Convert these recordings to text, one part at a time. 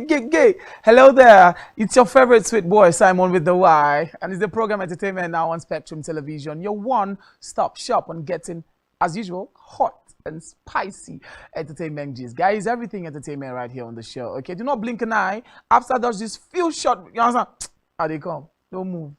Gay. Hello there. It's your favorite sweet boy, Simon with the Y. And it's the program Entertainment Now on Spectrum Television. Your one-stop shop on getting, as usual, hot and spicy entertainment gist. Guys, everything entertainment right here on the show. Okay, do not blink an eye. After those just few short, you understand? How they come. Don't move.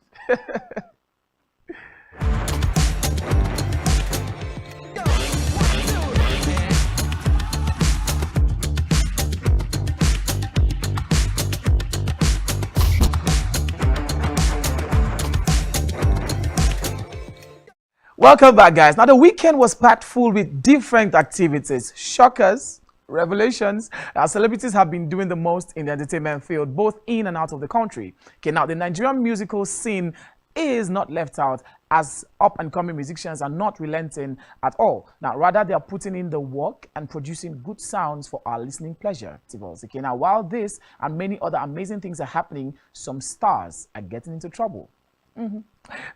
Welcome back, guys. Now, the weekend was packed full with different activities, shockers, revelations. Our celebrities have been doing the most in the entertainment field, both in and out of the country. Okay, now the Nigerian musical scene is not left out, as up-and-coming musicians are not relenting at all. Now, rather, they are putting in the work and producing good sounds for our listening pleasure. Okay, now, while this and many other amazing things are happening, some stars are getting into trouble.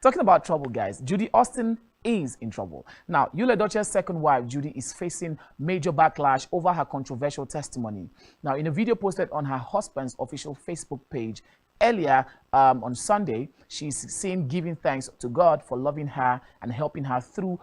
Talking about trouble, guys, Judy Austin is in trouble. Now, Yul Edochie's second wife, Judy, is facing major backlash over her controversial testimony. Now, in a video posted on her husband's official Facebook page earlier on Sunday, she's seen giving thanks to God for loving her and helping her through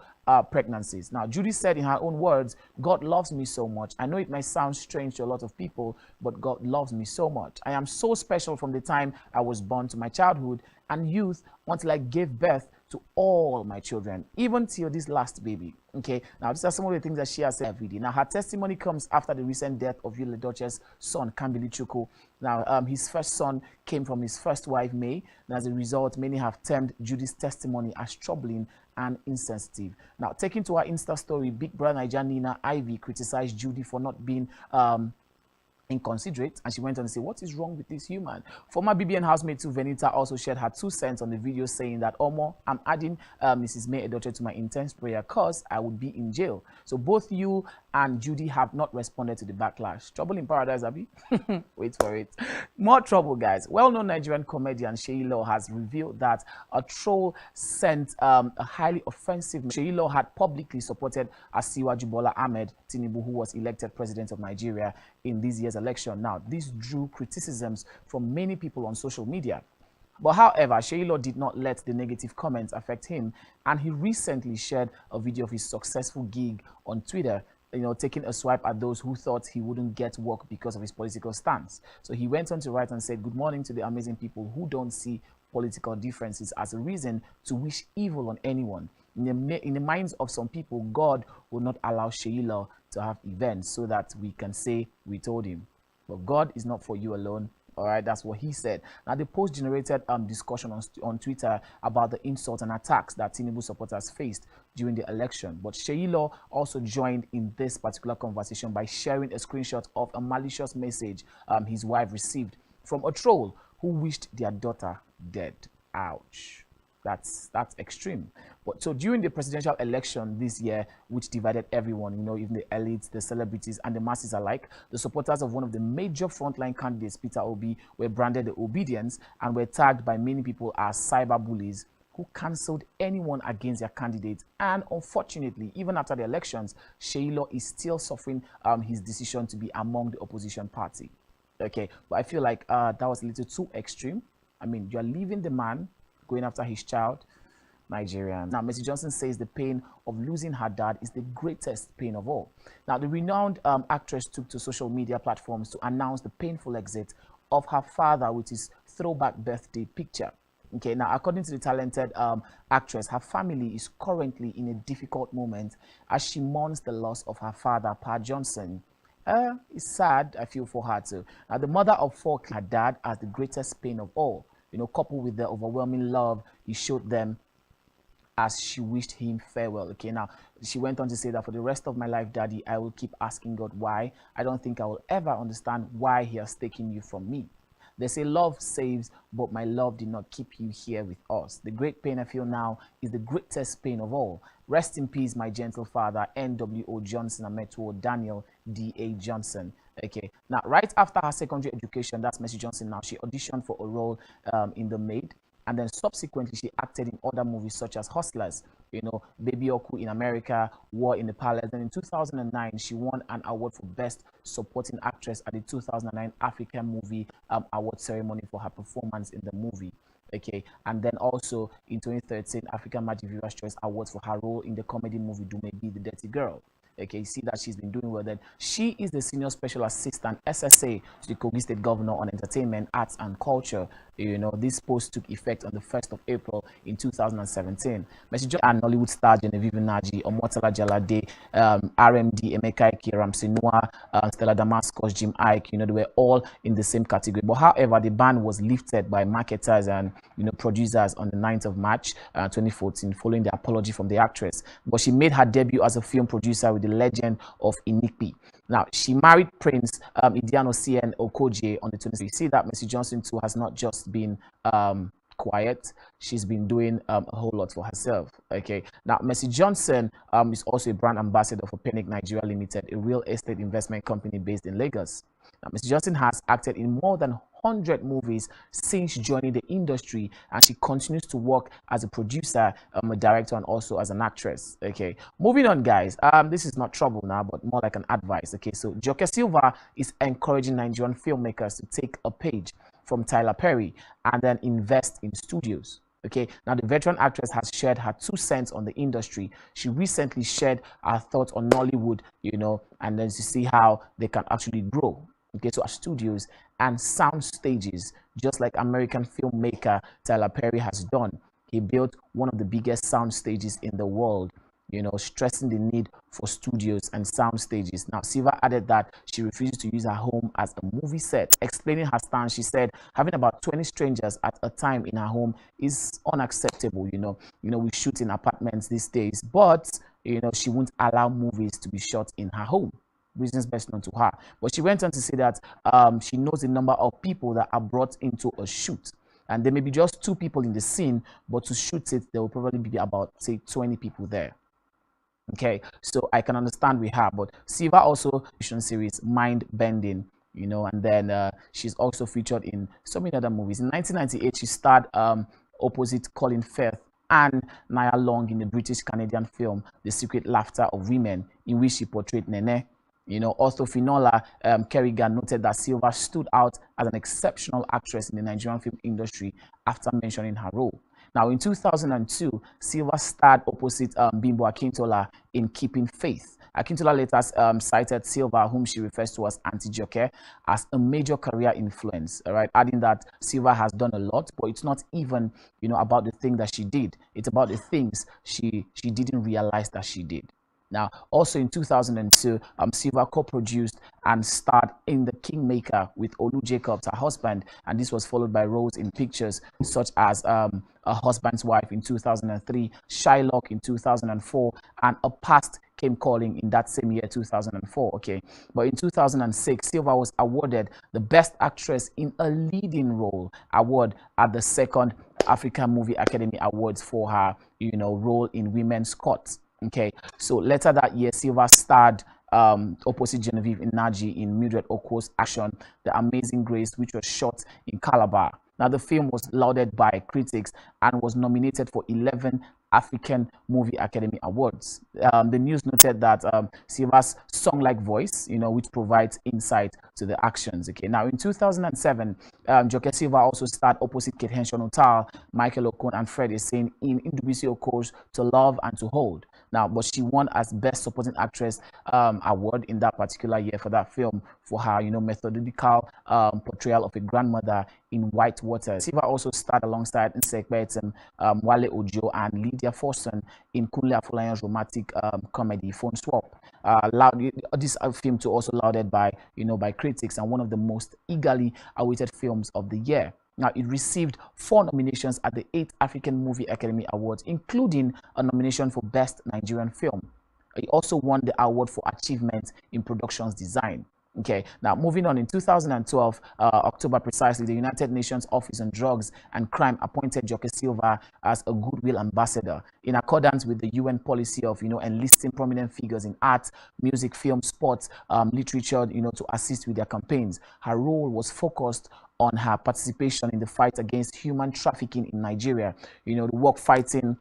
pregnancies. Now, Judy said in her own words, "God loves me so much. I know it may sound strange to a lot of people, but God loves me so much. I am so special from the time I was born to my childhood and youth until I gave birth to all my children, even till this last baby." Okay, now these are some of the things that she has said every day. Now, her testimony comes after the recent death of Yul Edochie's son, Kambili Chukwu. Now, his first son came from his first wife, May, and as a result, many have termed Judy's testimony as troubling and insensitive. Now, taking to her Insta story, Big Brother Naija Nina Ivy criticized Judy for not being inconsiderate, and she went on to say, "What is wrong with this human?" Former BBN housemate too, Venita, also shared her 2 cents on the video, saying that, "Omo, I'm adding Mrs. May Edochie to my intense prayer cause I would be in jail." So both you and Judy have not responded to the backlash. Trouble in paradise, Abby? Wait for it. More trouble, guys. Well-known Nigerian comedian Seyi Law has revealed that a troll sent a highly offensive. Seyi Law had publicly supported Asiwaju Bola Ahmed Tinubu, who was elected president of Nigeria in this year's election. Now, this drew criticisms from many people on social media. But however, Seyi Law did not let the negative comments affect him, and he recently shared a video of his successful gig on Twitter, taking a swipe at those who thought he wouldn't get work because of his political stance. So he went on to write and said, "Good morning to the amazing people who don't see political differences as a reason to wish evil on anyone. In the minds of some people, God will not allow Seyi Law to have events so that we can say we told him. But God is not for you alone." All right, that's what he said. Now, the post generated discussion on Twitter about the insults and attacks that Tinubu supporters faced during the election. But Seyi Law also joined in this particular conversation by sharing a screenshot of a malicious message his wife received from a troll who wished their daughter dead. Ouch. That's extreme. But so during the presidential election this year, which divided everyone, even the elites, the celebrities, and the masses alike, the supporters of one of the major frontline candidates, Peter Obi, were branded the Obedience and were tagged by many people as cyber bullies who cancelled anyone against their candidate. And unfortunately, even after the elections, Seyi Law is still suffering his decision to be among the opposition party. Okay, but I feel like that was a little too extreme. I mean, you're leaving the man, going after his child, Nigerian. Now, Mercy Johnson says the pain of losing her dad is the greatest pain of all. Now, the renowned actress took to social media platforms to announce the painful exit of her father with his throwback birthday picture. Okay, now, according to the talented actress, her family is currently in a difficult moment as she mourns the loss of her father, Pa Johnson. It's sad, I feel for her too. Now, the mother of 4, her dad as the greatest pain of all. Coupled with the overwhelming love he showed them as she wished him farewell. Okay, now, she went on to say that for the rest of my life, Daddy, I will keep asking God why. I don't think I will ever understand why he has taken you from me. They say love saves, but my love did not keep you here with us. The great pain I feel now is the greatest pain of all. Rest in peace, my gentle father, N.W.O. Johnson, and Metro Daniel D.A. Johnson. Okay, now, right after her secondary education, that's Mercy Johnson now, she auditioned for a role in The Maid, and then subsequently she acted in other movies such as Hustlers. Baby Oku in America, War in the Palace. Then in 2009, she won an award for Best Supporting Actress at the 2009 African Movie Award ceremony for her performance in the movie. Okay, and then also in 2013, African Magic Viewers Choice Awards for her role in the comedy movie Do Maybe the Dirty Girl. Okay, you see that she's been doing well. Then she is the Senior Special Assistant SSA to the Kogi State Governor on Entertainment, Arts and Culture. This post took effect on the 1st of April in 2017. Message and Nollywood star Genevieve Naji, Omotala Jalade, RMD, Emeka Ike, Ramsey Noah, Stella Damascus, Jim Ike, they were all in the same category. But however, the ban was lifted by marketers and producers on the 9th of March 2014 following the apology from the actress. But she made her debut as a film producer with the legend of Inikpi. Now, she married Prince Idiano CN Okoje on the 26th. You see that Mercy Johnson too has not just been quiet. She's been doing a whole lot for herself. Okay, now Mercy Johnson is also a brand ambassador for Penic Nigeria Limited, a real estate investment company based in Lagos. Now, Mercy Johnson has acted in more than 100 movies since joining the industry, and she continues to work as a producer, a director, and also as an actress. Okay, moving on, guys. This is not trouble now, but more like an advice. Okay, so Joke Silva is encouraging Nigerian filmmakers to take a page from Tyler Perry and then invest in studios. Okay, now the veteran actress has shared her 2 cents on the industry. She recently shared her thoughts on Nollywood, and then to see how they can actually grow. Okay, so our studios and sound stages, just like American filmmaker Tyler Perry has done. He built one of the biggest sound stages in the world, stressing the need for studios and sound stages. Now, Silva added that she refuses to use her home as a movie set. Explaining her stance, she said having about 20 strangers at a time in her home is unacceptable. We shoot in apartments these days, but she won't allow movies to be shot in her home. Reasons best known to her. But she went on to say that she knows the number of people that are brought into a shoot, and there may be just 2 people in the scene, but to shoot it there will probably be about, say, 20 people there. Okay, so I can understand with her. But Silva also series Mind Bending, and then she's also featured in so many other movies. In 1998, she starred opposite Colin Firth and Nia Long in the British Canadian film The Secret Laughter of Women, in which she portrayed Nene. Also Finola Kerrigan noted that Silva stood out as an exceptional actress in the Nigerian film industry after mentioning her role. Now, in 2002, Silva starred opposite Bimbo Akintola in Keeping Faith. Akintola later cited Silva, whom she refers to as Auntie Joke, as a major career influence, all right, adding that Silva has done a lot, but it's not even, about the thing that she did. It's about the things she didn't realize that she did. Now, also in 2002, Silva co-produced and starred in The Kingmaker with Olu Jacobs, her husband, and this was followed by roles in pictures such as A Husband's Wife in 2003, Shylock in 2004, and A Past Came Calling in that same year, 2004. Okay, but in 2006, Silva was awarded the Best Actress in a Leading Role award at the 2nd African Movie Academy Awards for her, role in Women's Court. Okay, so later that year, Silva starred opposite Genevieve Inaji in Mildred Oko's action The Amazing Grace, which was shot in Calabar. Now, the film was lauded by critics and was nominated for 11 African Movie Academy Awards. The news noted that Silva's song-like voice, which provides insight to the actions. Okay, now in 2007, Joke Silva also starred opposite Kate Henshaw-Notal, Michael Okon, and Fred Essien in Ndubisi Oko's To Love and to Hold. Now, but she won as Best Supporting Actress award in that particular year for that film for her, methodical portrayal of a grandmother in White Water. Silva also starred alongside Nsekbetem, Wale Ojo, and Lydia Forson in Kunle Afolayan's romantic comedy Phone Swap. This film too also lauded by by critics and one of the most eagerly awaited films of the year. Now, it received 4 nominations at the 8th African Movie Academy Awards, including a nomination for Best Nigerian Film. It also won the award for achievement in productions design. Okay, now moving on, in 2012, October precisely, the United Nations Office on Drugs and Crime appointed Joke Silva as a Goodwill Ambassador in accordance with the UN policy of, enlisting prominent figures in art, music, film, sports, literature, to assist with their campaigns. Her role was focused on her participation in the fight against human trafficking in Nigeria, the work fighting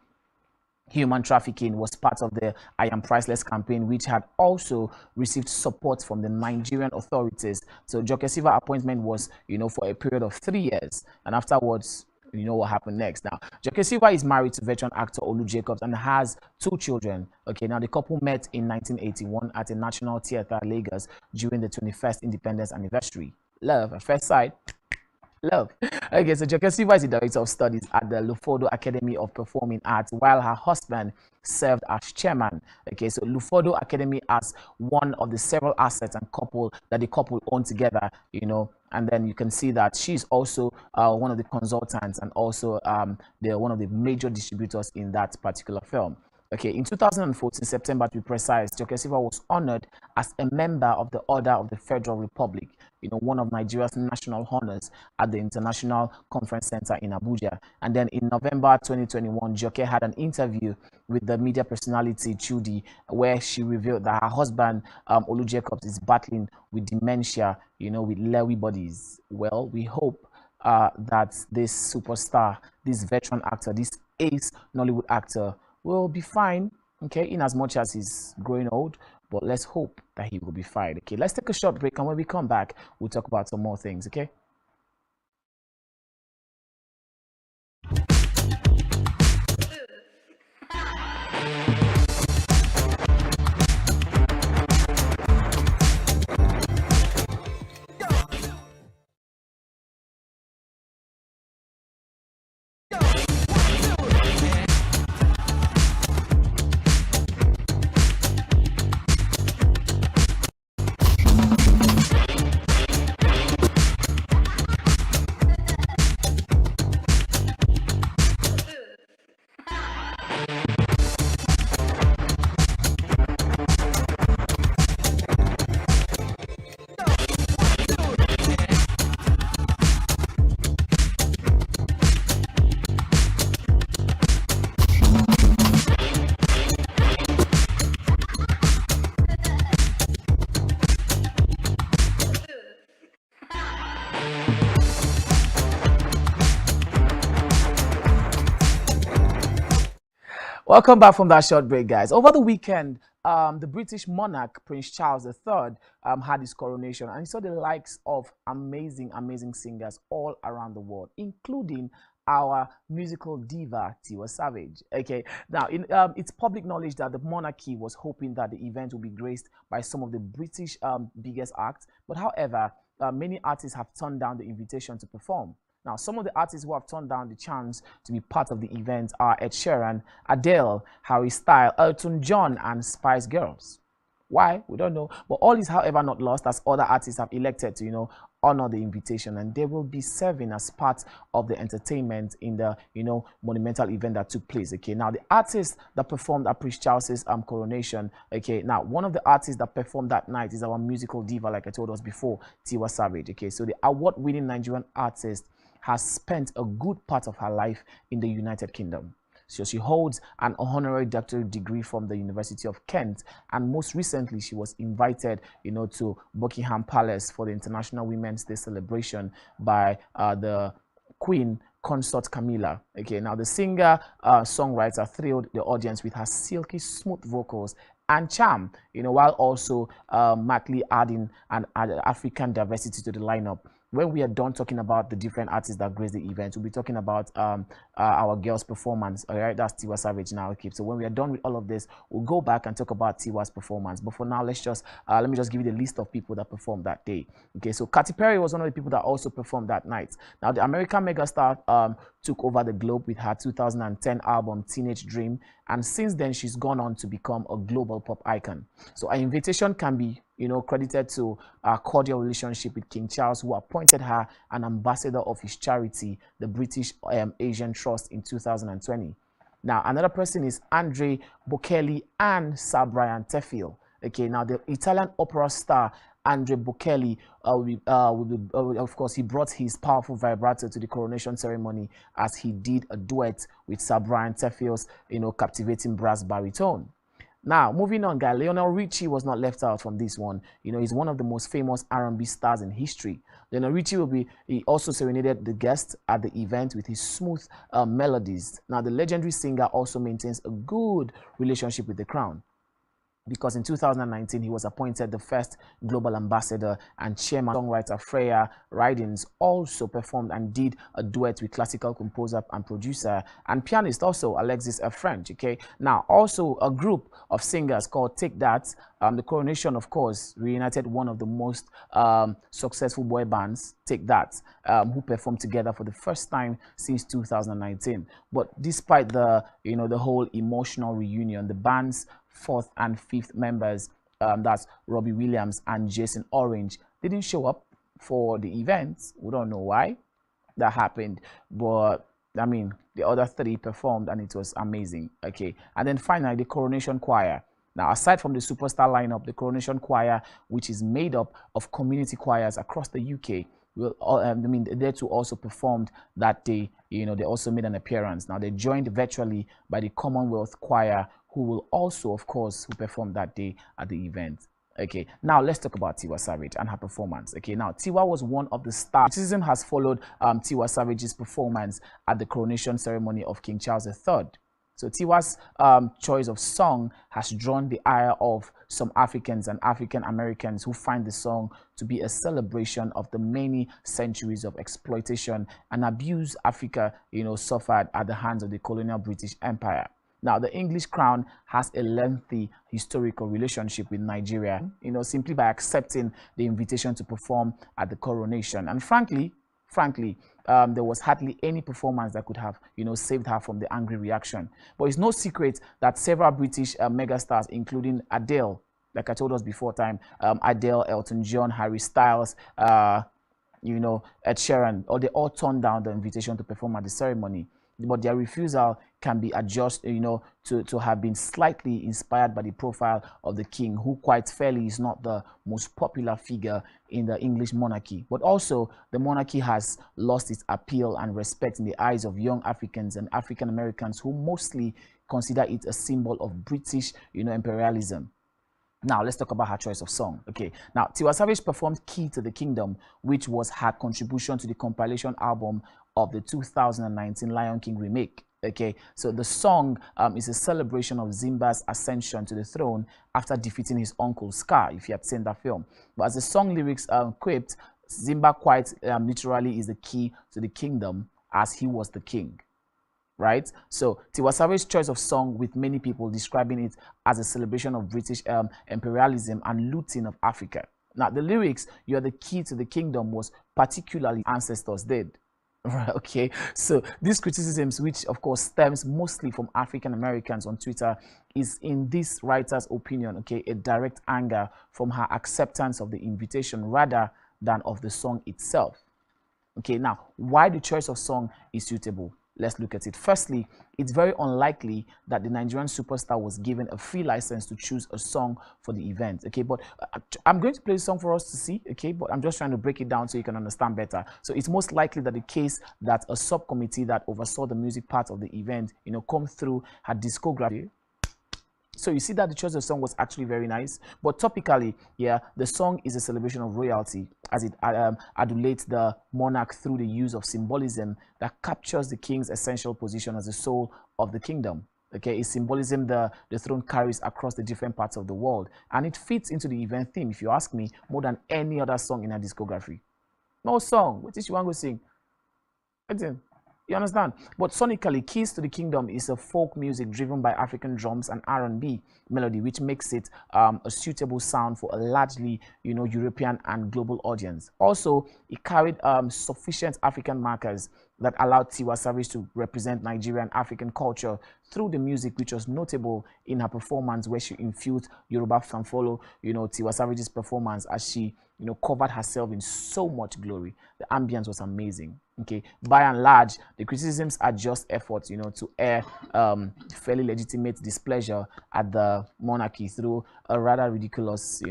human trafficking was part of the I Am Priceless campaign, which had also received support from the Nigerian authorities. So Joke Silva's appointment was, for a period of 3 years, and afterwards, you know what happened next. Now, Joke Silva is married to veteran actor Olu Jacobs and has 2 children. Okay, now the couple met in 1981 at the National Theatre, Lagos, during the 21st Independence Anniversary. Love at first sight. Love. Okay, so Joke Silva is the director of studies at the Lufodo Academy of Performing Arts, while her husband served as chairman. Okay, so Lufodo Academy as one of the several assets and the couple own together, and then you can see that she's also one of the consultants and also they're one of the major distributors in that particular film. Okay, in 2014, September to be precise, Joke Silva was honored as a member of the Order of the Federal Republic, one of Nigeria's national honors at the International Conference Center in Abuja. And then in November 2021, Joke had an interview with the media personality Chudi, where she revealed that her husband, Olu Jacobs, is battling with dementia, with Lewy bodies. Well, we hope that this superstar, this veteran actor, this ace Nollywood actor will be fine, okay, in as much as he's growing old, but let's hope that he will be fine. Okay, let's take a short break, and when we come back, we'll talk about some more things, okay? Welcome back from that short break, guys. Over the weekend, the British monarch, Prince Charles III, had his coronation, and he saw the likes of amazing singers all around the world, including our musical diva, Tiwa Savage. Okay, now it's public knowledge that the monarchy was hoping that the event would be graced by some of the British biggest acts, but however, many artists have turned down the invitation to perform. Now, some of the artists who have turned down the chance to be part of the event are Ed Sheeran, Adele, Harry Styles, Elton John, and Spice Girls. Why? We don't know. But all is, however, not lost, as other artists have elected to, honor the invitation, and they will be serving as part of the entertainment in the, monumental event that took place. Okay, now the artist that performed at Prince Charles's coronation. Okay, now one of the artists that performed that night is our musical diva, like I told us before, Tiwa Savage. Okay, so the award-winning Nigerian artist has spent a good part of her life in the United Kingdom. So she holds an honorary doctorate degree from the University of Kent, and most recently she was invited, to Buckingham Palace for the International Women's Day celebration by the Queen Consort Camilla. Okay, now the singer songwriter thrilled the audience with her silky smooth vocals and charm, while also markedly adding an African diversity to the lineup. When we are done talking about the different artists that grace the event, we'll be talking about our girls' performance. All right, that's Tiwa Savage now. Okay, so when we are done with all of this, we'll go back and talk about Tiwa's performance. But for now, let me just give you the list of people that performed that day. Okay, so Katy Perry was one of the people that also performed that night. Now, the American megastar took over the globe with her 2010 album Teenage Dream, and since then she's gone on to become a global pop icon. So her invitation can be credited to a cordial relationship with King Charles, who appointed her an ambassador of his charity, the British Asian Trust, in 2020. Now, another person is Andre Bocelli and Sir Brian Teffield. Okay, now the Italian opera star Andre Bocelli, of course, he brought his powerful vibrato to the coronation ceremony as he did a duet with Sir Brian Teffield's, captivating brass baritone. Now, moving on, guys, Lionel Richie was not left out from this one. He's one of the most famous R&B stars in history. Then he also serenaded the guests at the event with his smooth melodies. Now, the legendary singer also maintains a good relationship with the crown, because in 2019 he was appointed the first global ambassador, and chairman. Songwriter Freya Ridings also performed and did a duet with classical composer and producer and pianist also Alexis French. Okay, now also a group of singers called Take That. The Coronation, of course, reunited one of the most successful boy bands, Take That, who performed together for the first time since 2019. But despite the the whole emotional reunion, the band's fourth and fifth members, that's Robbie Williams and Jason Orange, didn't show up for the event. We don't know why that happened, but I mean, the other three performed and it was amazing. Okay, and then finally the Coronation Choir. Now, aside from the superstar lineup, the Coronation Choir, which is made up of community choirs across the UK, will they too also performed that day. They also made an appearance. Now, they're joined virtually by the Commonwealth Choir, who will also, of course, who performed that day at the event. Okay, now let's talk about Tiwa Savage and her performance. Okay, now Tiwa was one of the stars. Criticism has followed Tiwa Savage's performance at the coronation ceremony of King Charles III. So Tiwa's choice of song has drawn the ire of some Africans and African Americans who find the song to be a celebration of the many centuries of exploitation and abuse Africa, suffered at the hands of the colonial British Empire. Now, the English crown has a lengthy historical relationship with Nigeria, simply by accepting the invitation to perform at the coronation. And frankly, there was hardly any performance that could have, saved her from the angry reaction. But it's no secret that several British megastars, including Adele, like I told us before time, Adele, Elton John, Harry Styles, Ed Sheeran, they all turned down the invitation to perform at the ceremony. But their refusal can be adjusted, to have been slightly inspired by the profile of the king, who quite fairly is not the most popular figure in the English monarchy. But also, the monarchy has lost its appeal and respect in the eyes of young Africans and African Americans, who mostly consider it a symbol of British, imperialism. Now, let's talk about her choice of song. Okay, now Tiwa Savage performed Key to the Kingdom, which was her contribution to the compilation album of the 2019 Lion King remake. Okay, so the song is a celebration of Simba's ascension to the throne after defeating his uncle Scar, if you had seen that film. But as the song lyrics quipped, Simba quite literally is the key to the kingdom, as he was the king. Right? So Tiwa Savage's choice of song, with many people describing it as a celebration of British imperialism and looting of Africa. Now, the lyrics, "You're the key to the kingdom," was particularly ancestors did. Right, okay, so these criticisms, which of course stems mostly from African Americans on Twitter, is in this writer's opinion, okay, a direct anger from her acceptance of the invitation rather than of the song itself. Okay, now, why the choice of song is suitable? Let's look at it. Firstly, it's very unlikely that the Nigerian superstar was given a free license to choose a song for the event. Okay, but I'm going to play a song for us to see. Okay, but I'm just trying to break it down so you can understand better. So it's most likely that the case that a subcommittee that oversaw the music part of the event, come through her discography. So you see that the choice of the song was actually very nice. But topically, yeah, the song is a celebration of royalty, as it adulates the monarch through the use of symbolism that captures the king's essential position as the soul of the kingdom. Okay, it's symbolism the throne carries across the different parts of the world. And it fits into the event theme, if you ask me, more than any other song in her discography. No song. What is she want to sing? You understand? But sonically, Keys to the Kingdom is a folk music driven by African drums and R&B melody, which makes it a suitable sound for a largely, European and global audience. Also, it carried sufficient African markers that allowed Tiwa Savage to represent Nigerian African culture through the music, which was notable in her performance where she infused Yoruba fanfolo, Tiwa Savage's performance as she, covered herself in so much glory. The ambience was amazing. Okay, by and large, the criticisms are just efforts, to air fairly legitimate displeasure at the monarchy through a rather ridiculous,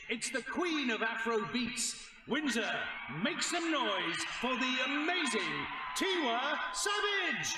It's the queen of Afro beats. Windsor, make some noise for the amazing Tiwa Savage!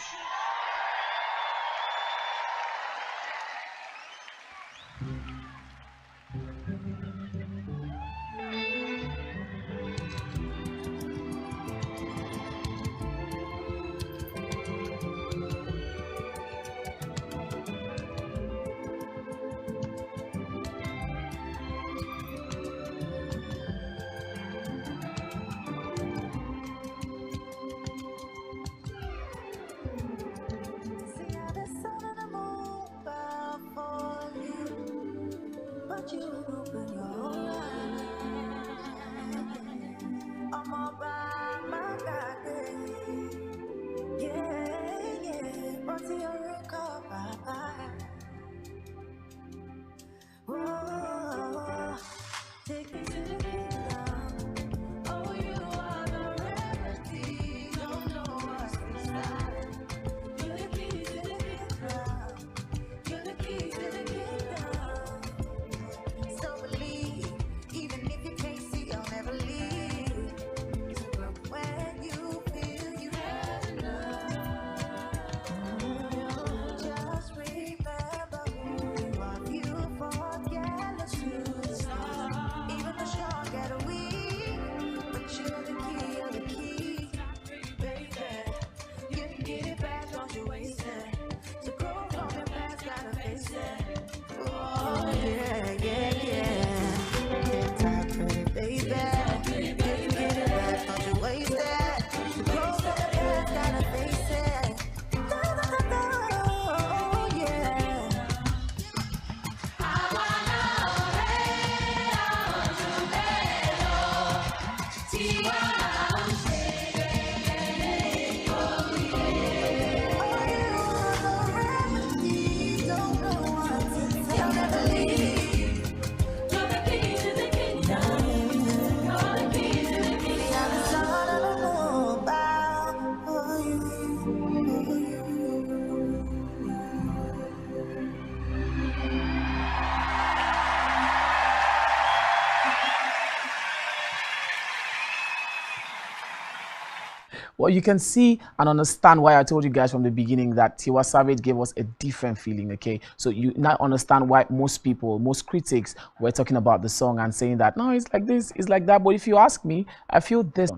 Well, you can see and understand why I told you guys from the beginning that Tiwa Savage gave us a different feeling, okay? So you now understand why most people, most critics were talking about the song and saying that, no, it's like this, it's like that. But if you ask me, I feel this.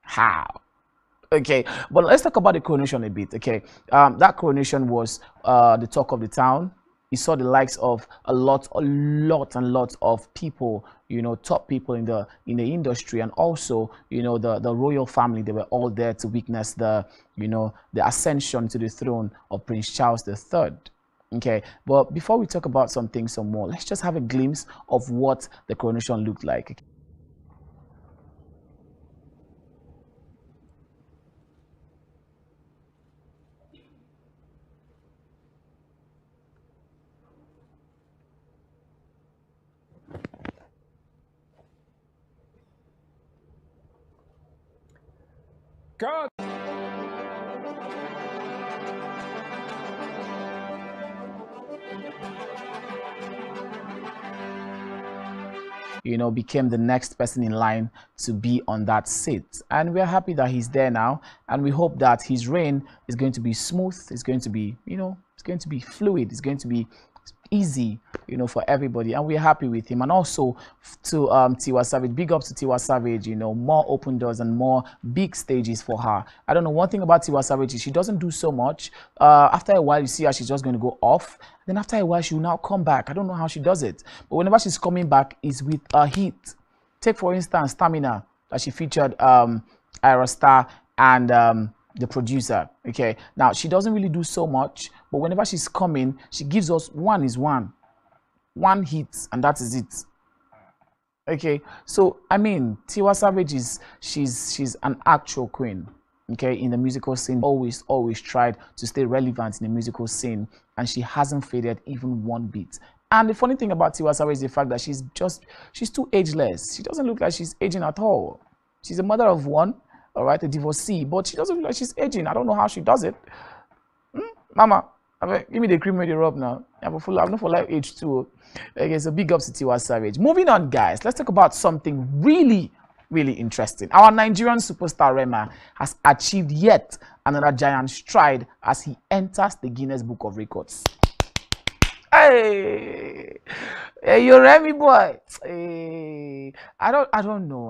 How? Okay, but let's talk about the coronation a bit. Okay, that coronation was the talk of the town. You saw the likes of a lot of people, you know, top people in the industry, and also, you know, the royal family. They were all there to witness the, you know, the ascension to the throne of Prince Charles III. Okay, but before we talk about some things some more, let's just have a glimpse of what the coronation looked like. God. You know, became the next person in line to be on that seat. And we're happy that he's there now. And we hope that his reign is going to be smooth. It's going to be, you know, it's going to be fluid. It's going to be easy, you know, for everybody. And we're happy with him. And also to Tiwa Savage, big ups to Tiwa Savage, you know, more open doors and more big stages for her. I don't know, one thing about Tiwa Savage is she doesn't do so much. After a while, you see her, she's just going to go off. Then after a while, she will now come back. I don't know how she does it. But whenever she's coming back, is with a hit. Take, for instance, Stamina, that she featured Ira Star and the producer. Okay, now she doesn't really do so much, but whenever she's coming, she gives us one hit, and that is it. Okay, so I mean, Tiwa Savage is she's an actual queen. Okay, in the musical scene, always tried to stay relevant in the musical scene, and she hasn't faded even one bit. And the funny thing about Tiwa Savage is the fact that she's too ageless. She doesn't look like she's aging at all. She's a mother of one, all right, a divorcee, but she doesn't look like she's aging. I don't know how she does it. Mama, give me the cream with the rub now. I'm not for life age too. Okay, so big ups to Tiwa Savage. Moving on, guys, let's talk about something really interesting. Our Nigerian superstar Rema has achieved yet another giant stride as he enters the Guinness Book of Records. Hey, you Remy boy. Hey, I don't know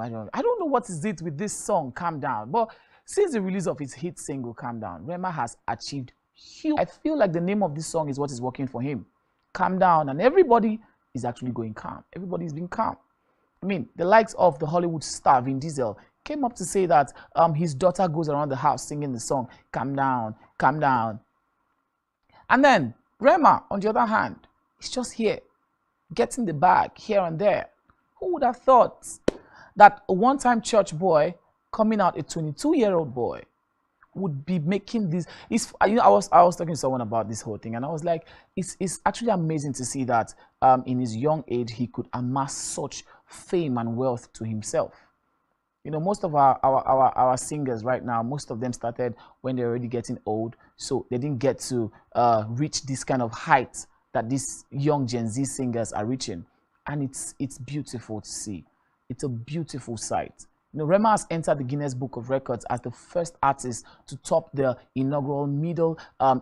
what is it with this song, Calm Down. But since the release of his hit single, Calm Down, Rema has achieved huge. I feel like the name of this song is what is working for him. Calm down, and everybody is actually going calm. Everybody's being calm. I mean, the likes of the Hollywood star Vin Diesel came up to say that his daughter goes around the house singing the song, Calm Down, Calm Down. And then Rema, on the other hand, is just here, getting the bag here and there. Who would have thought that a one-time church boy coming out, a 22-year-old boy, would be making this? You know, I was talking to someone about this whole thing, and I was like, it's actually amazing to see that in his young age he could amass such fame and wealth to himself. You know, most of our singers right now, most of them started when they're already getting old, so they didn't get to reach this kind of height that these young Gen Z singers are reaching. And it's beautiful to see. It's a beautiful sight. You know, Rema has entered the Guinness Book of Records as the first artist to top the inaugural Middle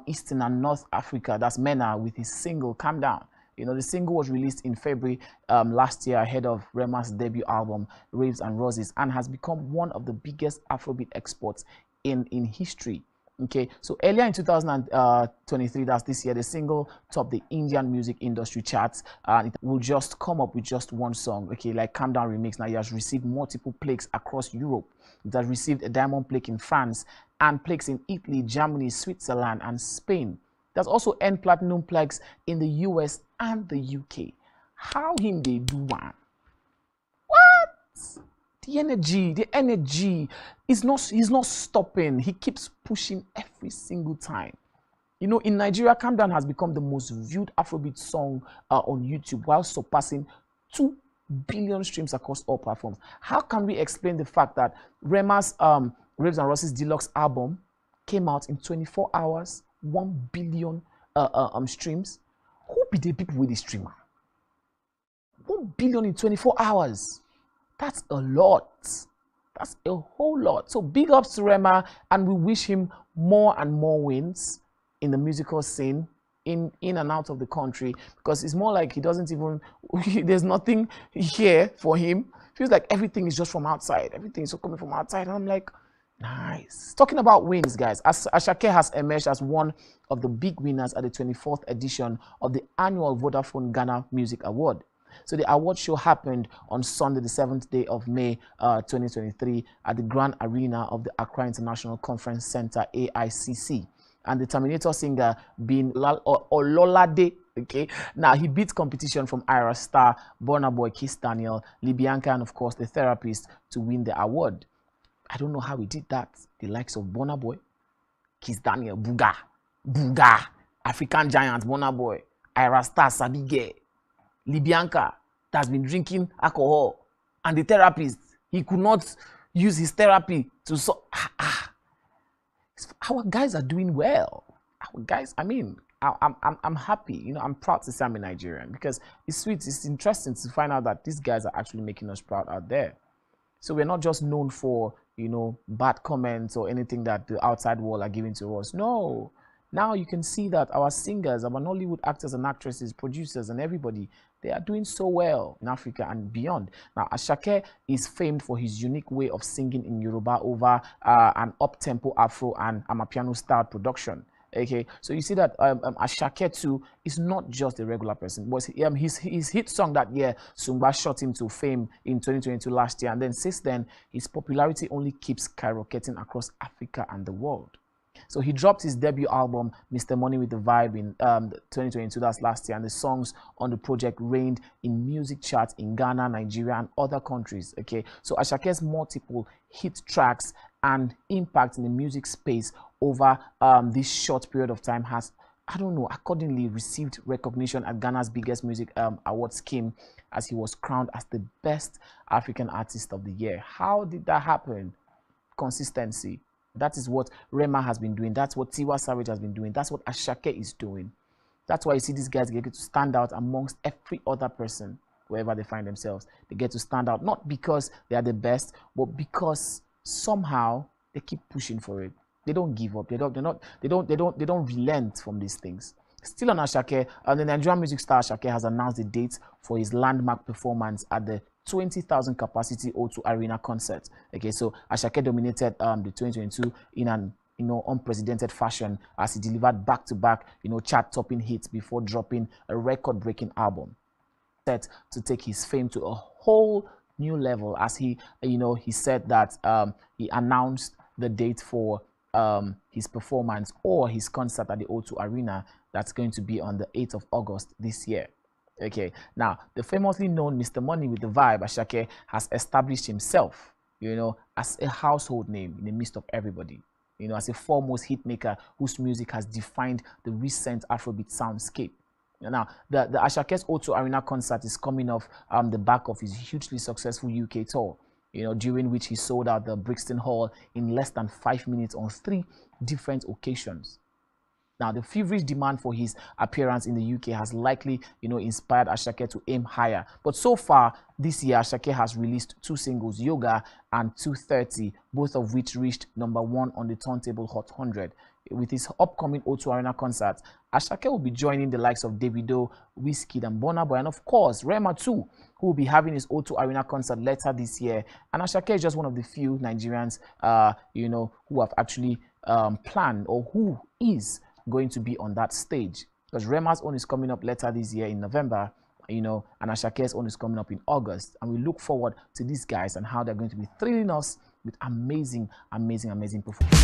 Eastern and North Africa, that's MENA, with his single Calm Down. You know, the single was released in February last year ahead of Rema's debut album, Raves and Roses, and has become one of the biggest Afrobeat exports in history. Okay, so earlier in 2023, that's this year, the single topped the Indian music industry charts, and it will just come up with just one song, okay, like Calm Down Remix. Now, it has received multiple plaques across Europe. It has received a diamond plaque in France and plaques in Italy, Germany, Switzerland, and Spain. It has also earned platinum plaques in the US and the UK. How him they do one? What? The energy is he's not stopping. He keeps pushing every single time. You know, in Nigeria, Calm Down has become the most viewed Afrobeat song on YouTube, while surpassing 2 billion streams across all platforms. How can we explain the fact that Rema's Raves and Roses Deluxe album came out in 24 hours, 1 billion streams? Who be the people with the streamer? 1 billion in 24 hours. That's a lot. That's a whole lot. So big ups to Rema, and we wish him more and more wins in the musical scene, in and out of the country, because it's more like he doesn't even, there's nothing here for him. Feels like everything is just from outside. Everything is coming from outside. And I'm like, nice. Talking about wins, guys, Asake has emerged as one of the big winners at the 24th edition of the annual Vodafone Ghana Music Award. So the award show happened on Sunday, the 7th day of May 2023 at the Grand Arena of the Accra International Conference Center, AICC. And the Terminator singer being Ololade. Okay, now he beat competition from Ira Star, Burna Boy, Kiss Daniel, Libianca, and of course the Therapist to win the award. I don't know how he did that. The likes of Burna Boy, Kiss Daniel, Buga, African Giant, Burna Boy, Ira Star, Sabige, Libianca, that's been drinking alcohol, and the Therapist, he could not use his therapy to Our guys are doing well. Our guys, I mean, I'm happy. You know, I'm proud to say I'm a Nigerian, because it's sweet. It's interesting to find out that these guys are actually making us proud out there. So we're not just known for, you know, bad comments or anything that the outside world are giving to us. No. Now you can see that our singers, our Nollywood actors and actresses, producers, and everybody, they are doing so well in Africa and beyond. Now, Asake is famed for his unique way of singing in Yoruba over an up-tempo Afro and Amapiano style production. Okay, so you see that Asake too is not just a regular person, but his hit song that year, Sungba, shot him to fame in 2022 last year, and then since then, his popularity only keeps skyrocketing across Africa and the world. So he dropped his debut album, Mr. Money with the Vibe, in 2022, that's last year, and the songs on the project reigned in music charts in Ghana, Nigeria, and other countries. Okay, so Ashake's multiple hit tracks and impact in the music space over this short period of time has, I don't know, accordingly received recognition at Ghana's biggest music award scheme, as he was crowned as the best African artist of the year. How did that happen? Consistency. That is what Rema has been doing. That's what Tiwa Savage has been doing. That's what Asake is doing. That's why you see these guys get to stand out amongst every other person wherever they find themselves. They get to stand out not because they are the best, but because somehow they keep pushing for it. They don't give up. They don't relent from these things. Still on Asake, the Nigerian music star Asake has announced the date for his landmark performance at the 20,000 capacity O2 Arena concert. Okay, so Asake dominated the 2022 in an unprecedented fashion as he delivered back-to-back chart-topping hits before dropping a record-breaking album, set to take his fame to a whole new level. As he said that he announced the date for his performance or his concert at the O2 Arena that's going to be on the 8th of August this year. Okay, now the famously known Mr. Money with the Vibe, Asake, has established himself, as a household name in the midst of everybody, as a foremost hitmaker whose music has defined the recent Afrobeat soundscape. Now, the Ashake's O2 Arena concert is coming off the back of his hugely successful UK tour, during which he sold out the Brixton Hall in less than 5 minutes on 3 different occasions. Now, the feverish demand for his appearance in the UK has likely, inspired Asake to aim higher. But so far this year, Asake has released 2 singles, Yoga and 230, both of which reached #1 on the Turntable Hot 100. With his upcoming O2 Arena concert, Asake will be joining the likes of Davido, Wizkid, and Burna Boy, and of course Rema too, who will be having his O2 Arena concert later this year. And Asake is just one of the few Nigerians, who have actually planned, or who is going to be on that stage, because Rema's own is coming up later this year in November, and Ashake's own is coming up in August, and we look forward to these guys and how they're going to be thrilling us with amazing performances.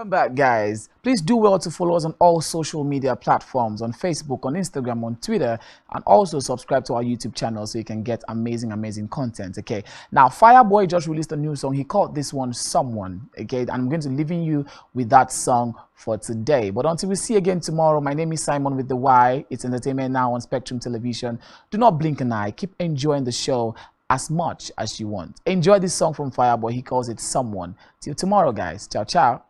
Welcome back, guys. Please do well to follow us on all social media platforms, on Facebook, on Instagram, on Twitter, and also subscribe to our YouTube channel so you can get amazing content. Okay, now Fireboy just released a new song. He called this one Someone. Okay, and I'm going to leave you with that song for today. But until we see again tomorrow, my name is Simon with the Y. It's entertainment now on Spectrum Television. Do not blink an eye. Keep enjoying the show as much as you want. Enjoy this song from Fireboy. He calls it Someone. Till tomorrow, guys. Ciao, ciao.